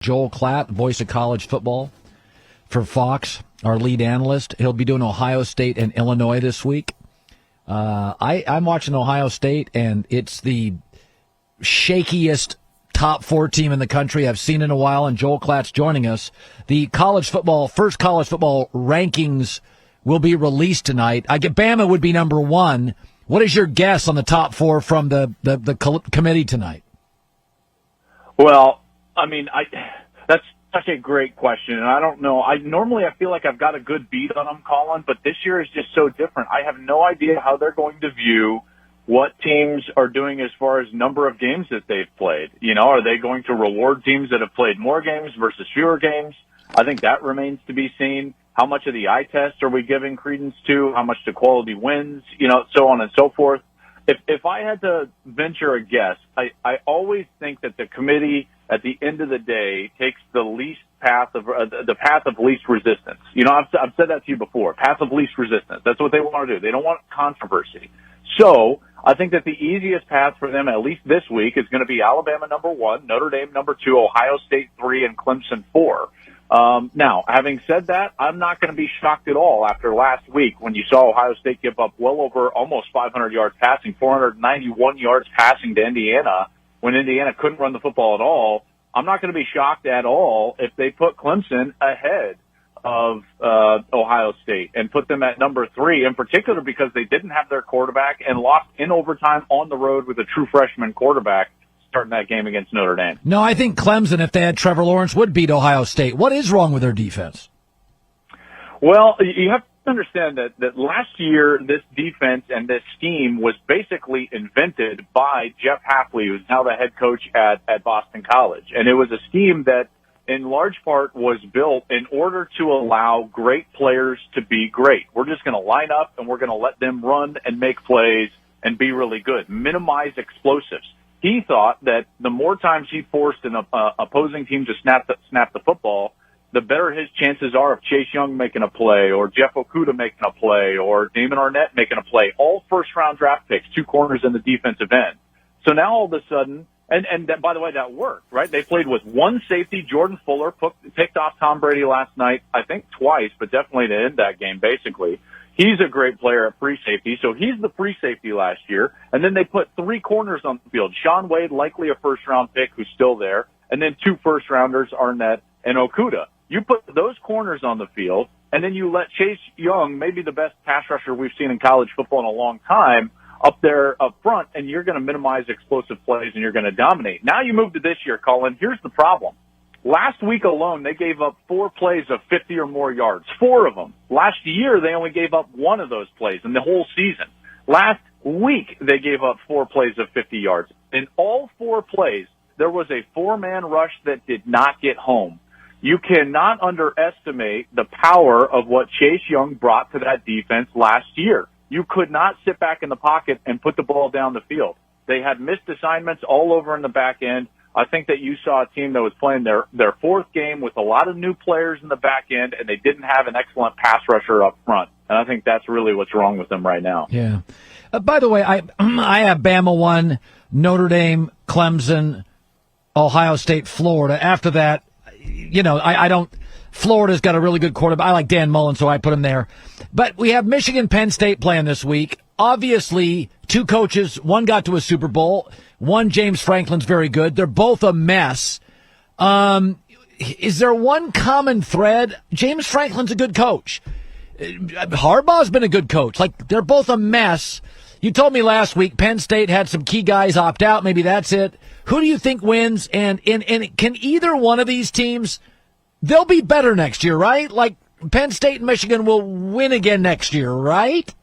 Joel Klatt, voice of college football for Fox, our lead analyst. He'll be doing Ohio State and Illinois this week. I'm watching Ohio State, and it's the shakiest top 4 team in the country I've seen in a while, and Joel Klatt's joining us. The first college football rankings will be released tonight. Bama would be number 1. What is your guess on the top 4 from the committee tonight? Well, I mean, that's such a great question, and I don't know. I feel like I've got a good beat on them, Colin, but this year is just so different. I have no idea how they're going to view what teams are doing as far as number of games that they've played. You know, are they going to reward teams that have played more games versus fewer games? I think that remains to be seen. How much of the eye test are we giving credence to? How much to quality wins? You know, so on and so forth. If I had to venture a guess, I always think that the committee at the end of the day takes the path of least resistance. You know, I've said that to you before. Path of least resistance. That's what they want to do. They don't want controversy. So I think that the easiest path for them, at least this week, is going to be Alabama number 1, Notre Dame number 2, Ohio State 3, and Clemson 4. Now, having said that, I'm not going to be shocked at all after last week when you saw Ohio State give up well over almost 500 yards passing, 491 yards passing to Indiana when Indiana couldn't run the football at all. I'm not going to be shocked at all if they put Clemson ahead of Ohio State and put them at number 3, in particular because they didn't have their quarterback and lost in overtime on the road with a true freshman quarterback starting that game against Notre Dame. No, I think Clemson, if they had Trevor Lawrence, would beat Ohio State. What is wrong with their defense? Well, you have to understand that last year this defense and this scheme was basically invented by Jeff Hafley, who's now the head coach at Boston College. And it was a scheme that in large part was built in order to allow great players to be great. We're just going to line up and we're going to let them run and make plays and be really good, minimize explosives. He thought that the more times he forced an opposing team to snap the football, the better his chances are of Chase Young making a play or Jeff Okudah making a play or Damon Arnett making a play, all first-round draft picks, 2 corners in the defensive end. So now all of a sudden, and that, by the way, that worked, right? They played with 1 safety, Jordan Fuller, picked off Tom Brady last night, I think twice, but definitely to end that game, basically. He's a great player at free safety, so he's the free safety last year. And then they put 3 corners on the field. Shaun Wade, likely a first-round pick who's still there, and then 2 first-rounders, Arnett and Okudah. You put those corners on the field, and then you let Chase Young, maybe the best pass rusher we've seen in college football in a long time, up there up front, and you're going to minimize explosive plays and you're going to dominate. Now you move to this year, Colin. Here's the problem. Last week alone, they gave up 4 plays of 50 or more yards, 4 of them. Last year, they only gave up 1 of those plays in the whole season. Last week, they gave up 4 plays of 50 yards. In all 4 plays, there was a 4-man rush that did not get home. You cannot underestimate the power of what Chase Young brought to that defense last year. You could not sit back in the pocket and put the ball down the field. They had missed assignments all over in the back end. I think that you saw a team that was playing their 4th game with a lot of new players in the back end, and they didn't have an excellent pass rusher up front. And I think that's really what's wrong with them right now. Yeah. By the way, I have Bama 1, Notre Dame, Clemson, Ohio State, Florida. After that, you know, I don't – Florida's got a really good quarterback. I like Dan Mullen, so I put him there. But we have Michigan, Penn State playing this week. Obviously, 2 coaches, one got to a Super Bowl. One, James Franklin's very good. They're both a mess. Is there one common thread? James Franklin's a good coach. Harbaugh's been a good coach. Like, they're both a mess. You told me last week Penn State had some key guys opt out. Maybe that's it. Who do you think wins? And can either one of these teams, they'll be better next year, right? Like, Penn State and Michigan will win again next year, right?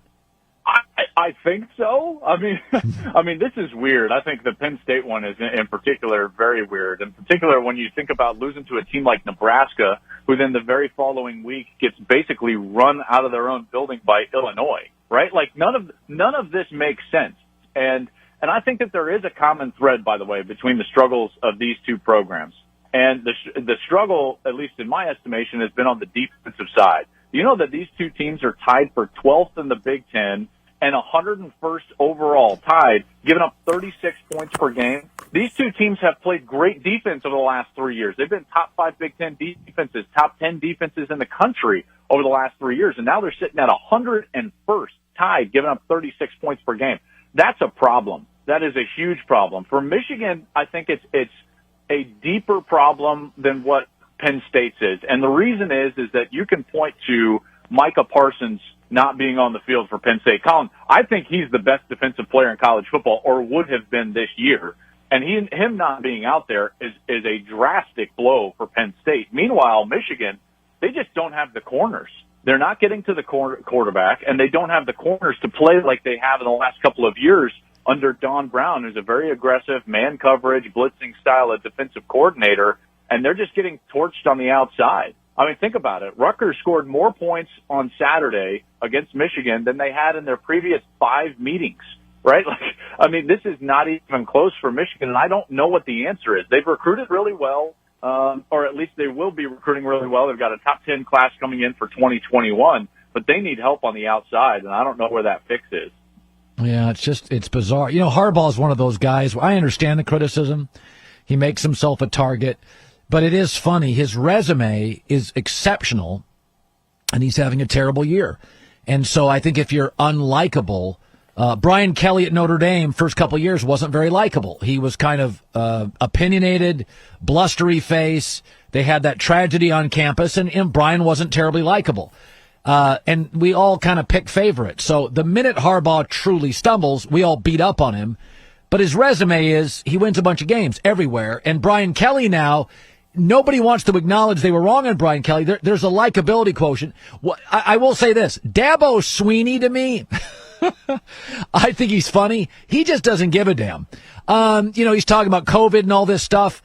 I think so. I mean, this is weird. I think the Penn State one is in particular very weird. In particular, when you think about losing to a team like Nebraska, who then the very following week gets basically run out of their own building by Illinois, right? Like none of this makes sense. And I think that there is a common thread, by the way, between the struggles of these 2 programs. And the struggle, at least in my estimation, has been on the defensive side. You know that these 2 teams are tied for 12th in the Big Ten and 101st overall, tied, giving up 36 points per game. These two teams have played great defense over the last 3 years. They've been top 5 Big Ten defenses, top 10 defenses in the country over the last 3 years, and now they're sitting at 101st, tied, giving up 36 points per game. That's a problem. That is a huge problem. For Michigan, I think it's a deeper problem than what Penn State's is. And the reason is that you can point to Micah Parsons not being on the field for Penn State. Colin, I think he's the best defensive player in college football, or would have been this year. And him not being out there is a drastic blow for Penn State. Meanwhile, Michigan, they just don't have the corners. They're not getting to the quarterback, and they don't have the corners to play like they have in the last couple of years under Don Brown, who's a very aggressive man coverage, blitzing style of defensive coordinator, and they're just getting torched on the outside. I mean, think about it. Rutgers scored more points on Saturday against Michigan than they had in their previous 5 meetings, right? Like, I mean, this is not even close for Michigan, and I don't know what the answer is. They've recruited really well, or at least they will be recruiting really well. They've got a top 10 class coming in for 2021, but they need help on the outside, and I don't know where that fix is. Yeah, it's bizarre. You know, Harbaugh is one of those guys. I understand the criticism. He makes himself a target. But it is funny. His resume is exceptional, and he's having a terrible year. And so I think if you're unlikable, Brian Kelly at Notre Dame, first couple of years, wasn't very likable. He was kind of opinionated, blustery face. They had that tragedy on campus, and Brian wasn't terribly likable. And we all kind of pick favorites. So the minute Harbaugh truly stumbles, we all beat up on him. But his resume is he wins a bunch of games everywhere. And Brian Kelly now, nobody wants to acknowledge they were wrong on Brian Kelly. There's a likability quotient. I will say this. Dabo Swinney, to me, I think he's funny. He just doesn't give a damn. He's talking about COVID and all this stuff.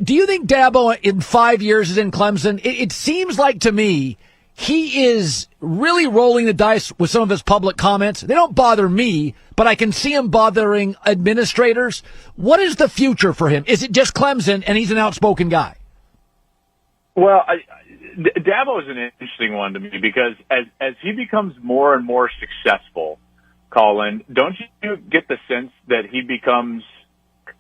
Do you think Dabo in 5 years is in Clemson? It seems like to me he is really rolling the dice with some of his public comments. They don't bother me, but I can see him bothering administrators. What is the future for him? Is it just Clemson and he's an outspoken guy? Well, Dabo is an interesting one to me because as he becomes more and more successful, Colin, don't you get the sense that he becomes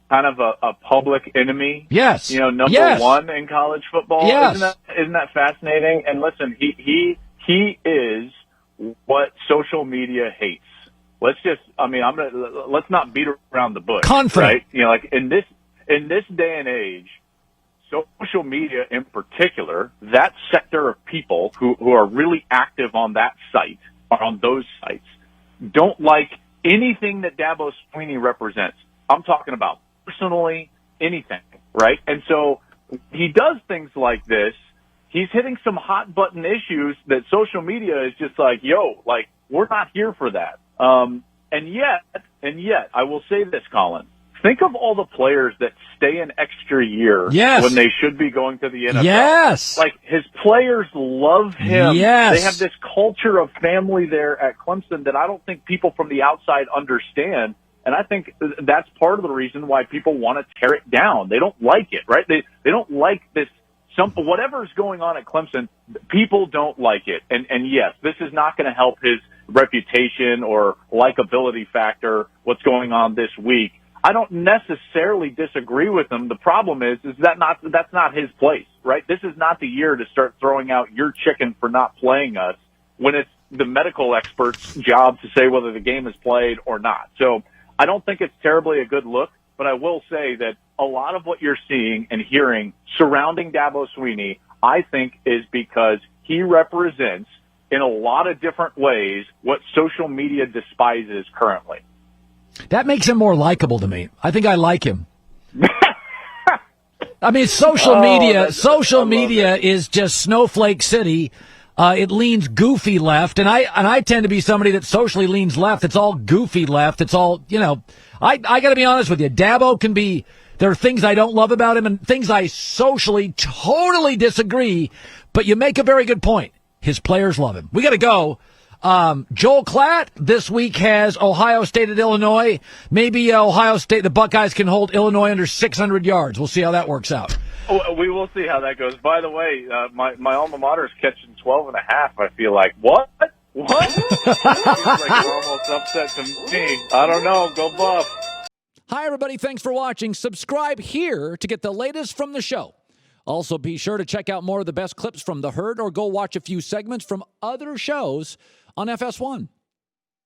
kind of a public enemy? Yes. Number one in college football. Yes. Isn't that fascinating? And listen, he is what social media hates. Let's not beat around the bush. Confident. Right? Like in this day and age, social media in particular, that sector of people who are really active on that site or on those sites don't like anything that Dabo Swinney represents. I'm talking about personally anything, right? And so he does things like this. He's hitting some hot button issues that social media is just like, we're not here for that. And yet, I will say this, Colin. Think of all the players that stay an extra year when they should be going to the NFL. Yes. Like, his players love him. Yes. They have this culture of family there at Clemson that I don't think people from the outside understand. And I think that's part of the reason why people want to tear it down. They don't like it, right? They don't like this. Whatever's going on at Clemson, people don't like it. And yes, this is not going to help his reputation or likability factor, what's going on this week. I don't necessarily disagree with him. The problem is that's not his place, right? This is not the year to start throwing out your chicken for not playing us when it's the medical expert's job to say whether the game is played or not. So I don't think it's terribly a good look, but I will say that a lot of what you're seeing and hearing surrounding Dabo Swinney, I think, is because he represents in a lot of different ways what social media despises currently. That makes him more likable to me. I think I like him. I mean, social media is just snowflake city. It leans goofy left, and I tend to be somebody that socially leans left. It's all goofy left. It's all, I got to be honest with you. Dabo there are things I don't love about him and things I socially totally disagree, but you make a very good point. His players love him. We got to go. Joel Klatt this week has Ohio State at Illinois. Maybe Ohio State, the Buckeyes can hold Illinois under 600 yards. We'll see how that works out. We will see how that goes. By the way, my alma mater is catching 12.5. I feel like what? What? Seems like you're almost upset to me. I don't know. Go Buff. Hi, everybody. Thanks for watching. Subscribe here to get the latest from the show. Also, be sure to check out more of the best clips from The Herd or go watch a few segments from other shows on FS1.